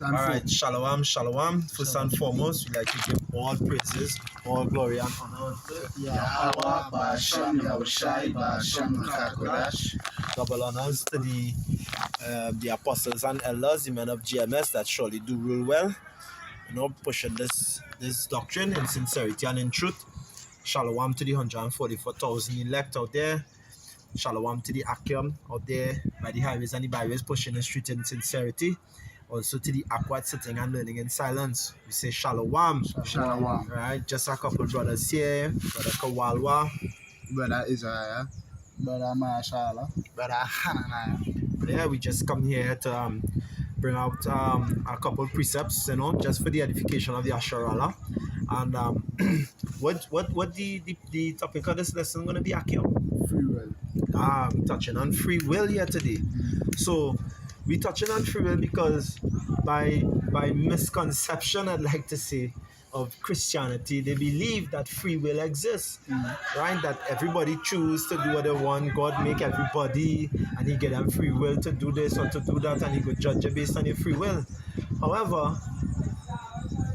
All right, shalom, shalom. First and foremost, we like to give all praises, all glory and honor to Yahweh, Ba'Shem Yahushai, Ba'Shem Kakodash. double honors to the apostles and elders, the men of GMS that surely do rule well, pushing this doctrine in sincerity and in truth. Shalom to the 144,000 elect out there. Shalom to the Akim out there by the highways and the byways, pushing the street in sincerity. Also to the Akwat sitting and learning in silence. We say shalom. Shalom. Right, just a couple brothers here. Brother Kawalwa. Brother Isaiah. Brother Mashallah. Brother Hananiah. Yeah, we just come here to bring out a couple precepts, just for the edification of the Asharala. And what the topic of this lesson going to be, Akim? Free will. We're touching on free will here today. So we're touching on free will because by misconception, I'd like to say, of Christianity, they believe that free will exists, right? That everybody choose to do what they want. God make everybody, and He give them free will to do this or to do that, and He could judge you based on your free will. However,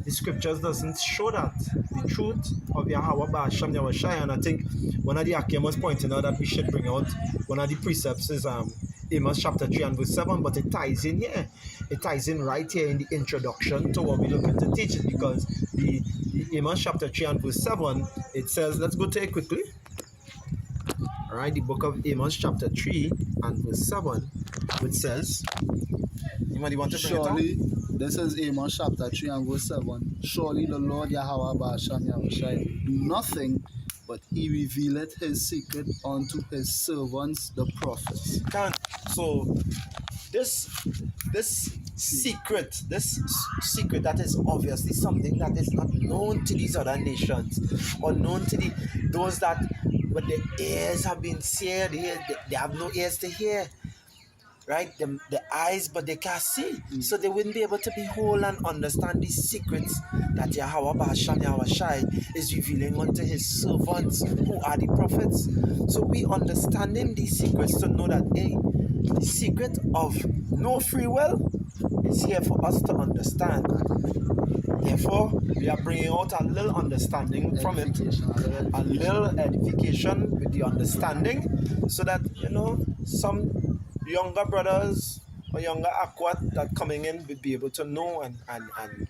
the scriptures doesn't show that. The truth of Yahweh Ba'Shem Yahushai, and I think one of the Akim was pointing out that we should bring out one of the precepts is Amos chapter 3 and verse 7, but it ties in here. It ties in right here in the introduction to what we're looking to teach it, because the Amos chapter 3 and verse 7, it says, let's go to it quickly. All right, the book of Amos chapter 3 and verse 7, which says, anybody want to bring Surely, it up? this is Amos chapter 3 and verse 7. Surely the Lord Yahweh Ba'Shem Yahushai do nothing, but He revealeth His secret unto His servants the prophets. So this secret that is obviously something that is not known to these other nations, or known to those that when their ears have been seared, they have no ears to hear, right? The eyes, but they can't see, so they wouldn't be able to behold and understand these secrets that Yahweh Ba'Shem Yahushai is revealing unto His servants, who are the prophets. So we understanding these secrets to know that the secret of no free will is here for us to understand. Therefore, we are bringing out a little understanding from it, a little edification with the understanding, so that some younger brothers or younger Akwat that coming in will be able to know and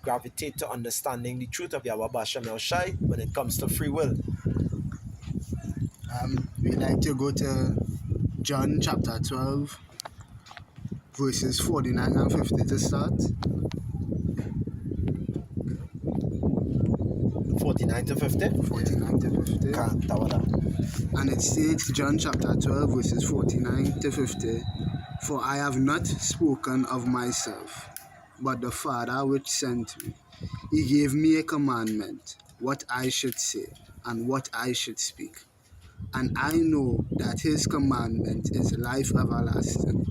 gravitate to understanding the truth of Yahweh Ba'Shem Yahushai when it comes to free will. We like to go to John chapter 12, verses 49 and 50 to start. 49 to 50? 49 to 50. And it states, John chapter 12, verses 49 to 50, for I have not spoken of myself, but the Father which sent me. He gave me a commandment, what I should say, and what I should speak. And I know that His commandment is life everlasting.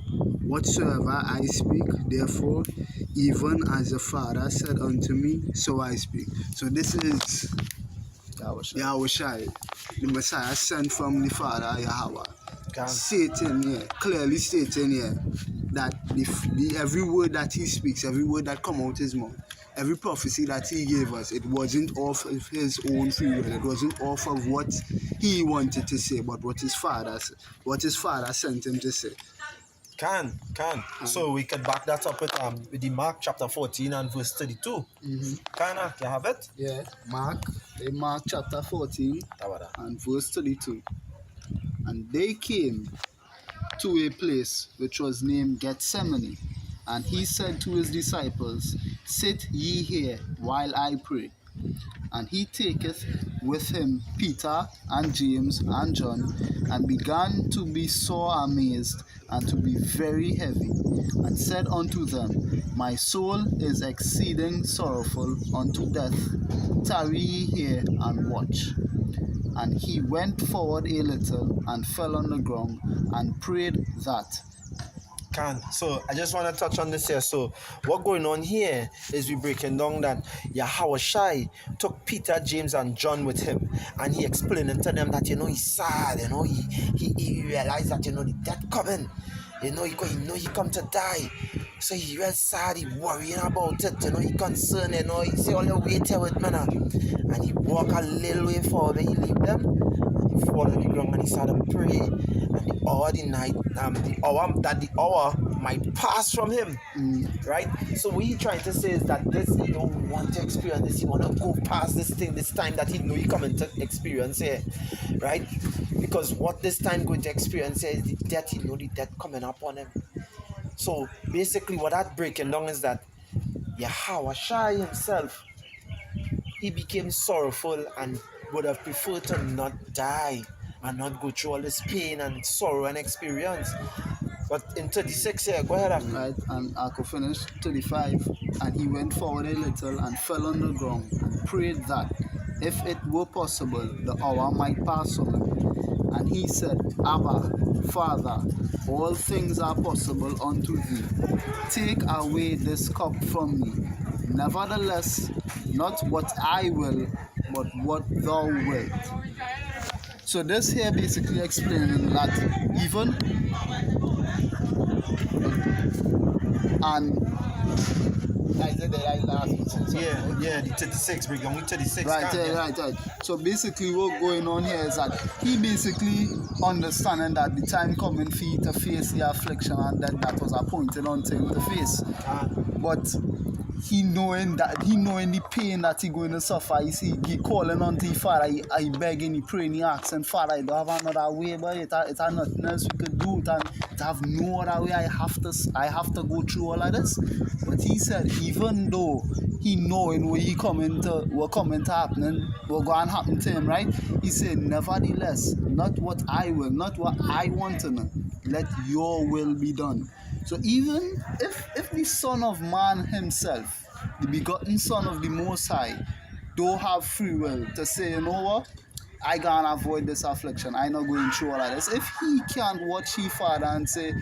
Whatsoever I speak, therefore, even as the Father said unto me, so I speak. So this is Yahushai, the Messiah sent from the Father Yahweh. Clearly stating here that every word that He speaks, every word that come out His mouth, every prophecy that He gave us, it wasn't off of His own free will. It wasn't off of what He wanted to say, but what His Father sent Him to say. So we can back that up with the Mark chapter 14 and verse 32. You have it? Yeah, Mark chapter 14 and verse 32. And they came to a place which was named Gethsemane, and He said to His disciples, sit ye here while I pray. And He taketh with Him Peter and James and John, and began to be sore amazed and to be very heavy, and said unto them, my soul is exceeding sorrowful unto death. Tarry ye here and watch. And He went forward a little and fell on the ground and prayed that. So I just want to touch on this here. So what going on here is we breaking down that Yahushai took Peter, James, and John with Him, and He explaining to them that He's sad. He realized that the death coming. You know, he come to die. So he real sad, he worrying about it, you know, he concerned, you know, he say, all the wait here with man. And he walk a little way forward, he leave them, and he fall on the ground and he started to pray. And the hour, the hour might pass from him. Right? So what he trying to say is that he don't want to experience this, he want to go past this time that he know he coming to experience here. Right? Because what this time going to experience here is the death, he know the death coming up on him. So basically what that breaking down is that Yahweh Shai himself, he became sorrowful and would have preferred to not die and not go through all this pain and sorrow and experience. But in 36 here, go ahead. Right, and I could finish 35. And he went forward a little and fell on the ground and prayed that, if it were possible, the hour might pass on him. And he said, Abba, Father, all things are possible unto thee. Take away this cup from me. Nevertheless, not what I will, but what thou wilt. So this here basically explaining that even and the 36, bring on 36. Right. So basically what going on here is that he basically understanding that the time coming for you to face the affliction and that was appointed unto him to face. But he knowing the pain that he going to suffer, he calling unto his Father, he begging, he praying, he asking, Father, I don't have another way, but it's nothing else we could do, it have no other way, I have to go through all of this. But he said, even though he knowing what coming to happen, what going to happen to him, right? He said, nevertheless, not what I will, not what I want to know, let your will be done. So even if the Son of Man himself, the begotten Son of the Most High, don't have free will to say, you know what, I can't avoid this affliction, I'm not going through all of this. If he can't watch his Father and say,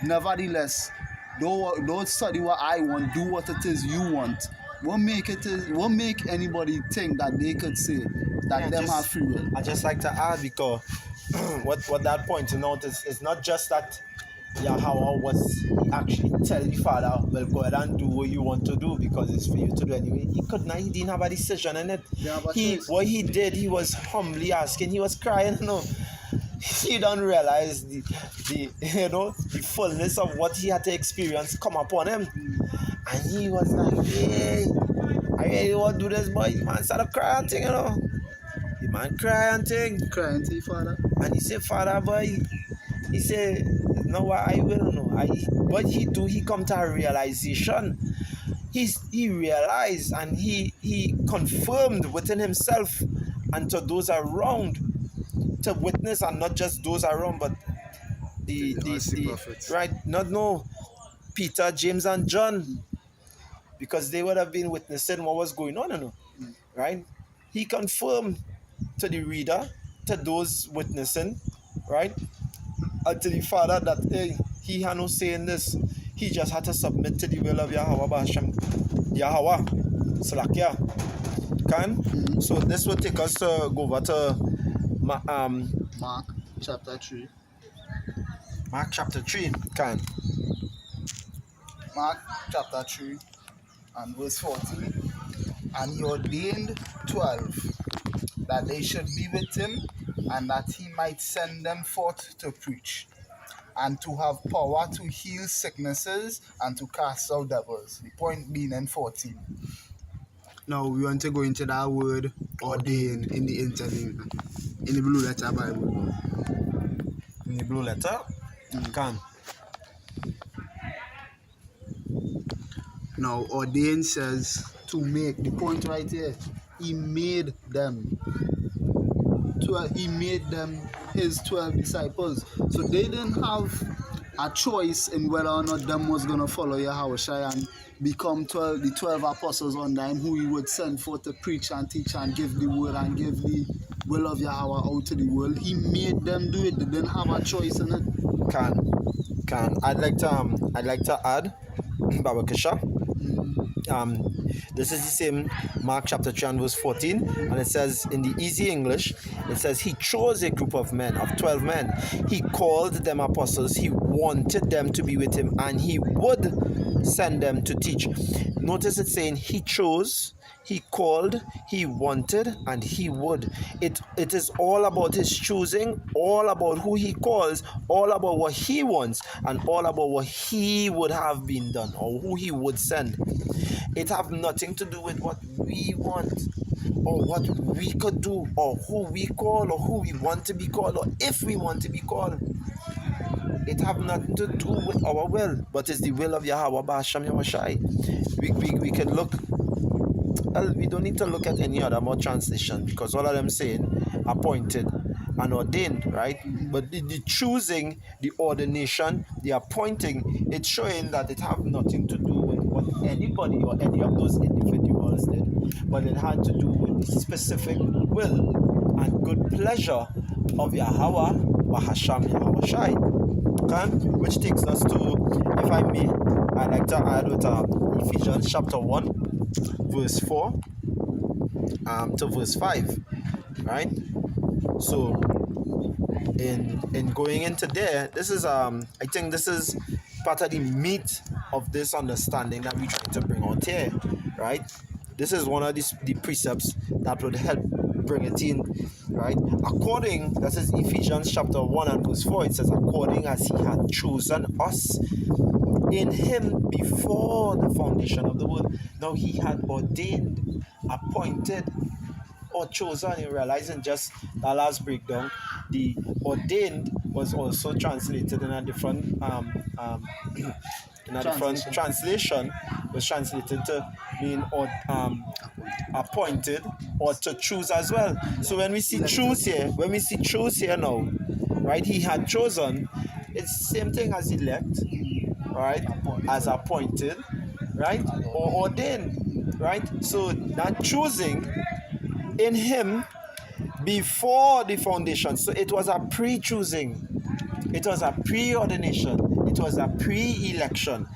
nevertheless, don't study what I want, do what it is you want, won't make anybody think that they could say that them have free will. I just like to add, because what that pointing out is not just that Yahweh was actually tell the Father, well, go ahead and do what you want to do because it's for you to do anyway. He didn't have a decision in it. What he did, he was humbly asking, he was crying, you know. He don't realize the fullness of what he had to experience come upon him. And he was like, hey, I really want to do this, boy. The man started crying thing, you know. The man crying thing. Crying to your Father. And he said, Father, boy, he said, no, I will know. What he do, he come to a realization. He realized and he confirmed within himself and to those around, to witness, and not just those around, but the prophets. Right, Peter, James, and John, because they would have been witnessing what was going on, you know, right? He confirmed to the reader, to those witnessing, right, and to the Father that, hey, he had no say in this. He just had to submit to the will of Yahweh B'Hashem. Yahweh. Salakia. Can? So this will take us to go over to Mark chapter 3. Mark chapter 3. Can? Mark chapter 3 and verse 14. And he ordained 12 that they should be with him, and that he might send them forth to preach, and to have power to heal sicknesses and to cast out devils. The point being in 14. Now we want to go into that word ordain in the interlinear, in the Blue Letter Bible. In the Blue Letter? Can. Now ordain says to make. The point right here, he made them. He made them his 12 disciples. So they didn't have a choice in whether or not them was going to follow Yahweh and become the 12 apostles under him, who he would send forth to preach and teach and give the word and give the will of Yahweh out to the world. He made them do it. They didn't have a choice in it. Can. I'd like to add, Baba Kisha, this is the same Mark chapter 3 and verse 14, and it says in the easy English, it says he chose a group of men, of 12 men. He called them apostles. He wanted them to be with him, and he would send them to teach. Notice it's saying he chose, he called, he wanted, and he would. It is all about his choosing, all about who he calls, all about what he wants, and all about what he would have been done or who he would send. It have nothing to do with what we want or what we could do or who we call or who we want to be called or if we want to be called. It have nothing to do with our will, but it's the will of Yahweh Ba'asham Yahushai. We can look. Well, we don't need to look at any other more translation because all of them saying appointed and ordained, right? But the choosing, the ordination, the appointing, it's showing that it have nothing to do with what anybody or any of those individuals did, but it had to do with the specific will and good pleasure of Yahweh Bahasham Yahushai. Okay? Which takes us to, if I may, I'd like to add with Ephesians chapter 1, verse 4 to verse 5, right? So in going into there, this is I think this is part of the meat of this understanding that we try to bring out here, right? This is one of the precepts that would help bring it in, right? According, this is Ephesians chapter 1 and verse 4, it says, according as he had chosen us in him before the foundation of the world. Now he had ordained, appointed, or chosen. You realize in just that last breakdown, the ordained was also translated in a different translation was translated to mean appointed or to choose as well. So when we see choose here now, right? He had chosen. It's the same thing as elect, right? As appointed, right? Or ordained, right? So that choosing in him before the foundation. So it was a pre-choosing. It was a pre-ordination. It was a pre-election.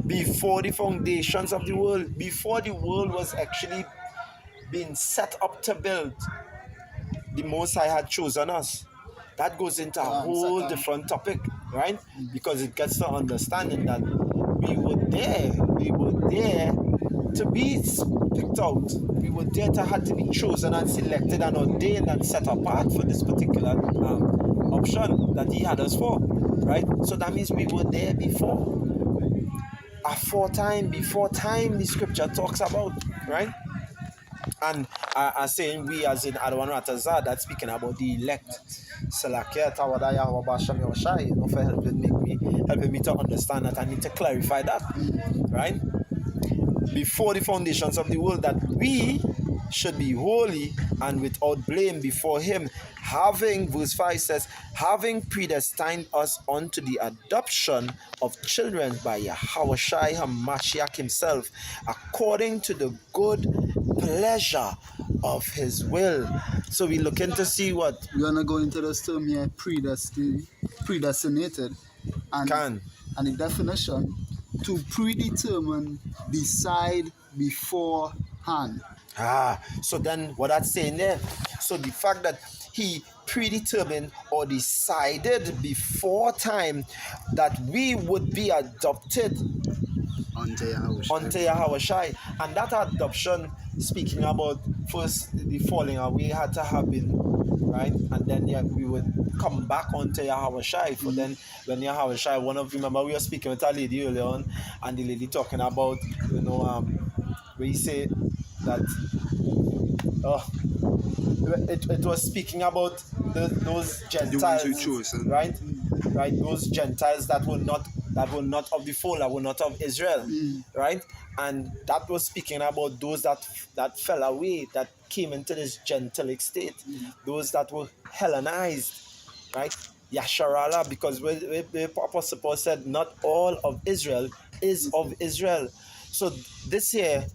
Before the foundations of the world. Before the world was actually being set up to build. The Most High had chosen us. That goes into a whole different topic, right? Because it gets to understanding that we were there to be picked out. We were there to have to be chosen and selected and ordained and set apart for this particular option that he had us for, right? So that means we were there before. Before time, the scripture talks about, right? And saying we as in Adwan Ratazad, that's speaking about the elect. Salakia Tawada Yahweh Basham Yoshai, you know, for helping me to understand that. I need to clarify that, right? Before the foundations of the world, that we should be holy and without blame before him, having, verse 5 says, having predestined us unto the adoption of children by Yahushua HaMashiach himself, according to the good pleasure of his will. So we looking to see what we're gonna go into this term here, predestinated, and the definition: to predetermine, decide beforehand. So then what that's saying there, so the fact that he predetermined or decided before time that we would be adopted unto Yahushua, and that adoption, speaking about first the falling away had to happen, right? And then we would come back onto Yahushua. For then when Yahushua, remember we were speaking with a lady earlier on, and the lady talking about, you know, where you say that it was speaking about those Gentiles, right? Those Gentiles that were not of the fold, that were not of Israel, right? And that was speaking about those that fell away, that came into this Gentilic state, those that were Hellenized, right? Yasharala, because the Apostle Paul said, not all of Israel is of Israel. So this here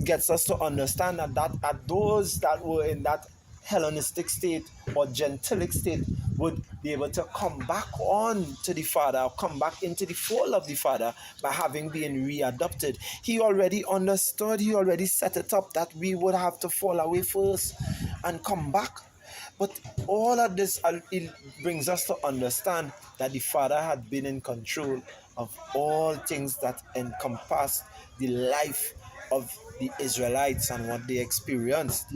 gets us to understand that those that were in that Hellenistic state or Gentilic state, would be able to come back on to the Father, or come back into the fold of the Father by having been readopted. He already understood, he already set it up that we would have to fall away first and come back. But all of this, it brings us to understand that the Father had been in control of all things that encompass the life of the Israelites and what they experienced.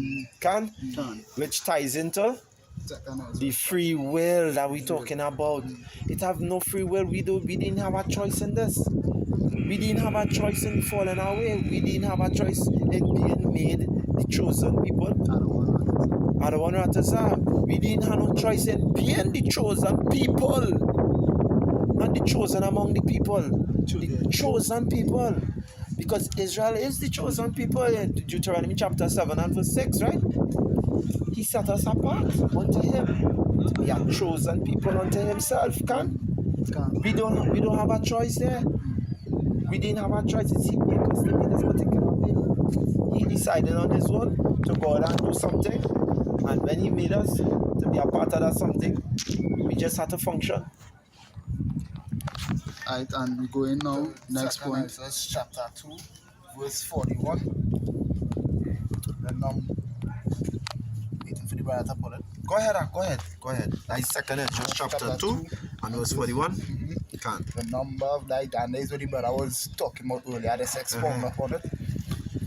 Which ties into the free will that we're talking about. It have no free will. We didn't have a choice in this. We didn't have a choice in falling away. We didn't have a choice in being made the chosen people. We didn't have no choice in being the chosen people. Not the chosen among the people. The chosen people. Because Israel is the chosen people in Deuteronomy chapter 7 and verse 6, right? He set us apart unto him to be a chosen people unto himself. We don't have a choice there. We didn't have a choice. He made us to be this particular way. He decided on his own to go out and do something. And when he made us to be a part of that something, we just had to function. Alright, and we're going now, next point. Exodus chapter 2, verse 41. Then waiting for the brother to pull it. Go ahead. Thy second is just chapter 2 and verse 41. You can't. The number of thy, and that is what the brother was talking about earlier, let's expound upon it.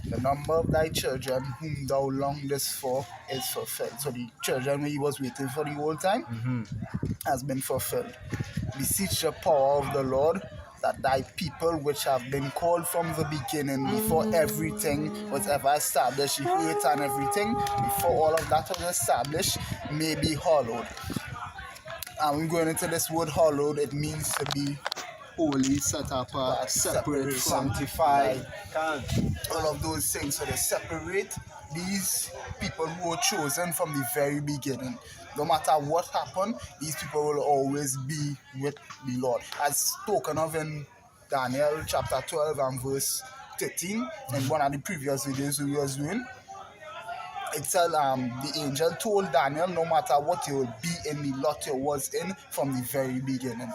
The number of thy children whom thou longest for is fulfilled. So the children he was waiting for the whole time has been fulfilled. Beseech the power of the Lord that thy people which have been called from the beginning, before everything was ever established, the earth and everything, before all of that was established, may be hallowed. And we're going into this word hallowed, it means to be Holy, set apart, separate, sanctified. All of those things. So they separate these people who were chosen from the very beginning. No matter what happened, these people will always be with the Lord. As spoken of in Daniel chapter 12 and verse 13, in one of the previous videos we was doing, it said the angel told Daniel, no matter what you will be in the lot you was in from the very beginning.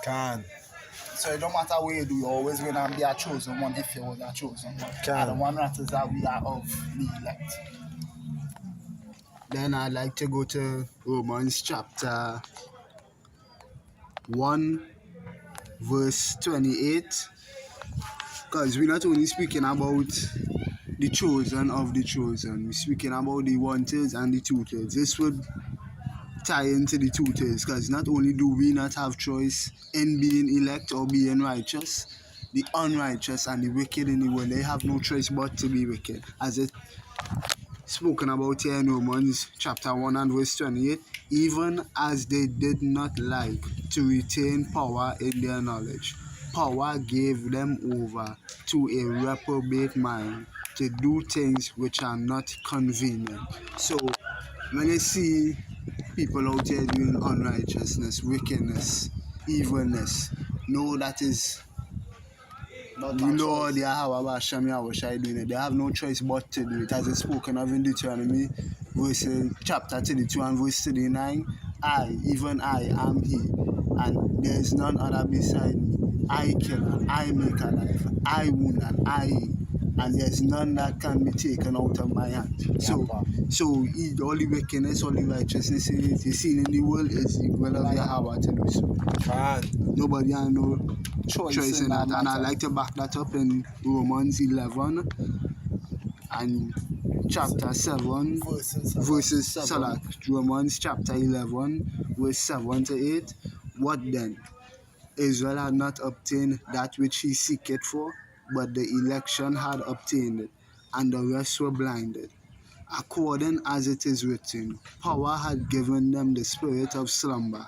So it don't matter where you do, you're always going to be a chosen one if you was a chosen one. And the one that is that we are of the elect. Then I'd like to go to Romans chapter 1, verse 28. Because we're not only speaking about the chosen of the chosen, we're speaking about the one-thirds and the two-thirds. This would tie into the two-thirds, because not only do we not have choice in being elect or being righteous, the unrighteous and the wicked in the world, they have no choice but to be wicked. As it spoken about here in Romans chapter 1 and verse 28, even as they did not like to retain power in their knowledge, power gave them over to a reprobate mind to do things which are not convenient. So when you see people out here doing unrighteousness, wickedness, evilness, know that is the Lord Yahweh doing it. They have no choice but to do it. As it's spoken of in Deuteronomy chapter 32 and verse 39, even I am He, and there is none other beside me. I kill and I make alive, I wound and there's none that can be taken out of my hand. So all the wickedness, all the righteousness is seen in the world is the will of Yahweh to do so. Nobody has no choice in that. And I like to back that up in Romans 11 and chapter 7 verses Romans chapter 11 verse 7 to 8. What then? Israel had not obtained that which he seeketh for, but the election had obtained it, and the rest were blinded. According as it is written, power had given them the spirit of slumber,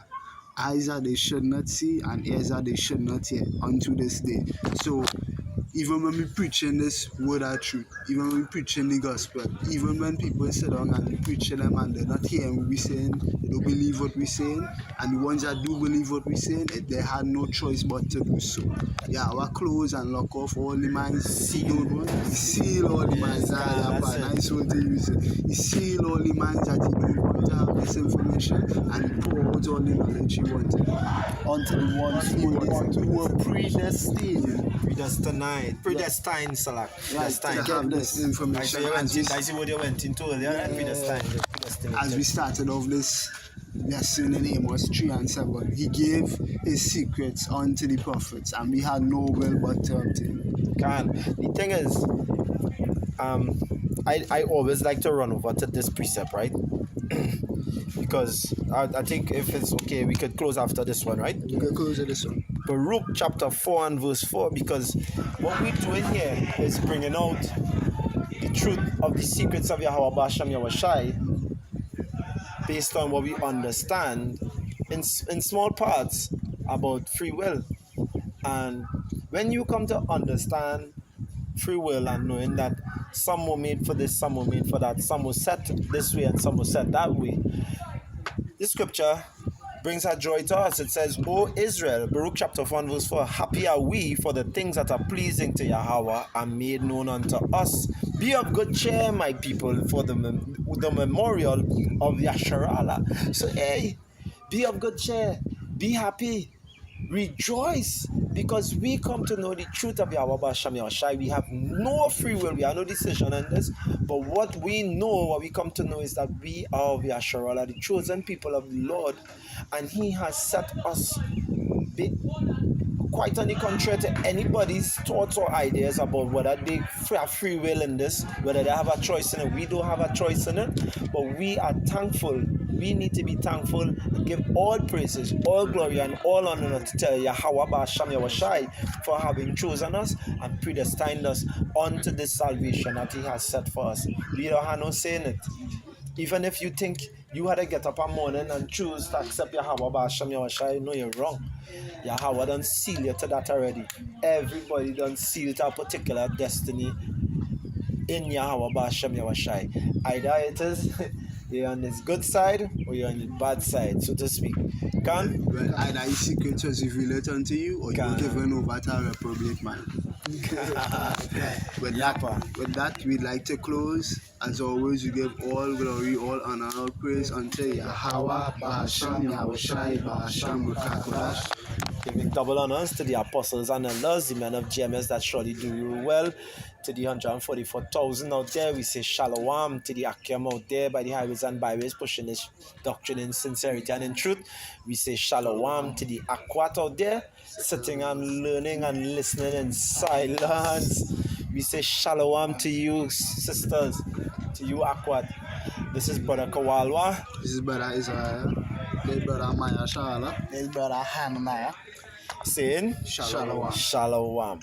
eyes that they should not see, and ears that they should not hear, unto this day. So, even when we preaching this word of truth, even when we preaching the gospel, even when people sit down and we preach to them and they're not hearing what we're saying, they don't believe what we're saying, and the ones that do believe what we're saying, they had no choice but to do so. Yeah, our close and lock off all the minds, sealed seal all the mans that That's it. I just want to use it. He seal all the mans that he don't want to have this information and he pour out all the knowledge he wanted onto the ones who were Predestined, Salak. to have this information. I see what you went into earlier, right? Predestined. As we started off this lesson in Amos 3 and 7, he gave his secrets unto the prophets, and we had no will but turn to him. The thing is, I always like to run over to this precept, right? Because I think if it's okay, we could close after this one, right? You can close this one. Baruch chapter 4 and verse 4, because what we're doing here is bringing out the truth of the secrets of Yahweh Basham Yahushai based on what we understand in small parts about free will. And when you come to understand free will and knowing that some were made for this, some were made for that, some were set this way and some were set that way, this scripture brings a joy to us. It says, O Israel, Baruch chapter 1 verse 4, happy are we, for the things that are pleasing to Yahweh are made known unto us. Be of good cheer, my people, for the memorial of Yasharallah. So hey, be of good cheer, be happy, rejoice, because we come to know the truth of Yahweh Basham Yahushai. We have no free will, we have no decision in this, but what we know, what we come to know is that we are of Yasharallah, the chosen people of the Lord, and He has set us quite on the contrary to anybody's thoughts or ideas about whether they have free will in this, whether they have a choice in it. We don't have a choice in it, but we are thankful. We need to be thankful and give all praises, all glory, and all honor to Yahweh Basham Yahushai for having chosen us and predestined us unto this salvation that He has set for us. We don't have no say in it. Even if you think you had to get up one morning and choose to accept Yahweh Basham Yahushai, no, you're wrong. Yahweh done seal you to that already. Everybody done seal to a particular destiny in Yahweh Basham Yahushai. Either it is you're on his good side or you're on the bad side, so to speak. Can? Well, either his secret was revealed unto you or you're given over to a reprobate mind. With that, we'd like to close. As always, we give all glory, all honor, all praise unto Yahweh Basham Yahushai Basham Rukakodash. Giving double honors to the apostles and elders, the men of GMS that surely do you well. To the 144,000 out there, we say shalom. To the Akim out there by the highways and byways pushing this doctrine in sincerity and in truth, we say shalom. To the Akwat out there sitting and learning and listening in silence, we say shalom to you, sisters, to you, Akwat. This is Brother Kawalwa. This is Brother Israel. This is Brother Maya Shala. This brother Hananiah. Saying Shalom. Shalom.